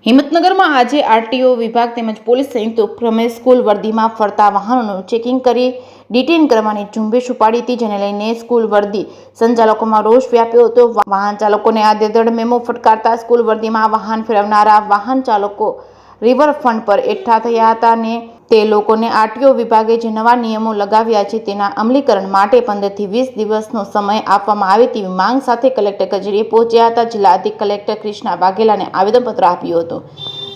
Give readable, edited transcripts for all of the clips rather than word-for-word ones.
હિંમતનગરમાં આજે આરટીઓ વિભાગ તેમજ પોલીસ સંયુક્ત ઉપક્રમે સ્કૂલ વર્દીમાં ફરતા વાહનોનું ચેકિંગ કરી ડિટેઇન કરવાની ઝુંબેશ ઉપાડી હતી, જેને લઈને સ્કૂલ વર્દી સંચાલકોમાં રોષ વ્યાપ્યો હતો। વાહન ચાલકોને આડેધડ મેમો ફટકારતા સ્કૂલ વર્દીમાં વાહન ફેરવનારા વાહન ચાલકો રિવરફ્રન્ટ પર એકઠા થયા હતા અને તે લોકોને આરટીઓ વિભાગે જે નવા નિયમો લગાવ્યા છે તેના અમલીકરણ માટે 15 થી 20 દિવસનો સમય આપવામાં આવે તેવી માંગ સાથે કલેક્ટર કચેરીએ પહોંચ્યા હતા। જિલ્લા અધિક કલેક્ટર કૃષ્ણા વાઘેલાને આવેદનપત્ર આપ્યું હતું।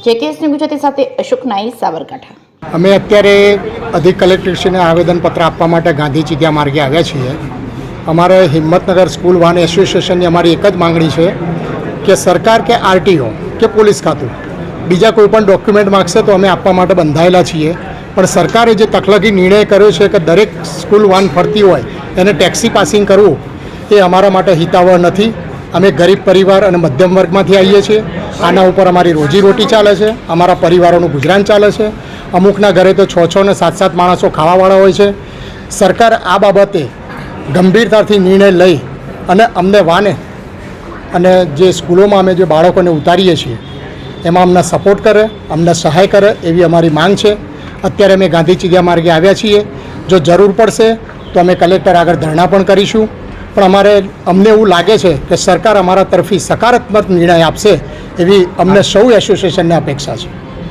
જેકેએસની ગુજરાતી સાથે અશોક નાઈ, સાબરકાંઠા। અમે અત્યારે અધિક કલેક્ટરશ્રીને આવેદનપત્ર આપવા માટે ગાંધી ચીડિયા માર્ગે આવ્યા છીએ। અમારે હિંમતનગર સ્કૂલ વાન એસોસિએશનની અમારી એક જ માંગણી છે કે સરકાર કે આરટીઓ કે પોલીસ ખાતું બીજા કોઈ પણ ડોક્યુમેન્ટ માગશે તો અમે આપવા માટે બંધાયેલા છીએ, પણ સરકારે જે તકલકી નિર્ણય કર્યો છે કે દરેક સ્કૂલ વાન ફરતી હોય એને ટેક્સી પાસિંગ કરવું એ અમારા માટે હિતાવહ નથી। અમે ગરીબ પરિવાર અને મધ્યમ વર્ગમાંથી આવીએ છીએ। આના ઉપર અમારી રોજીરોટી ચાલે છે, અમારા પરિવારોનું ગુજરાન ચાલે છે। અમુકના ઘરે તો 6 ને 7 માણસો ખાવાવાળા હોય છે। સરકાર આ બાબતે ગંભીરતાથી નિર્ણય લઈ અને અમને વાને અને જે સ્કૂલોમાં અમે જે બાળકોને ઉતારીએ છીએ એમાં અમને સપોર્ટ કરે, અમને સહાય કરે એવી અમારી માંગ છે। અત્યારે અમે ગાંધી ચીડિયા માર્ગે આવ્યા છીએ। જો જરૂર પડશે તો અમે કલેક્ટર આગળ ધરણા પણ કરીશું, પણ અમને એવું લાગે છે કે સરકાર અમારા તરફી સકારાત્મક નિર્ણય આપશે એવી અમને સૌ એસોસિએશનને અપેક્ષા છે।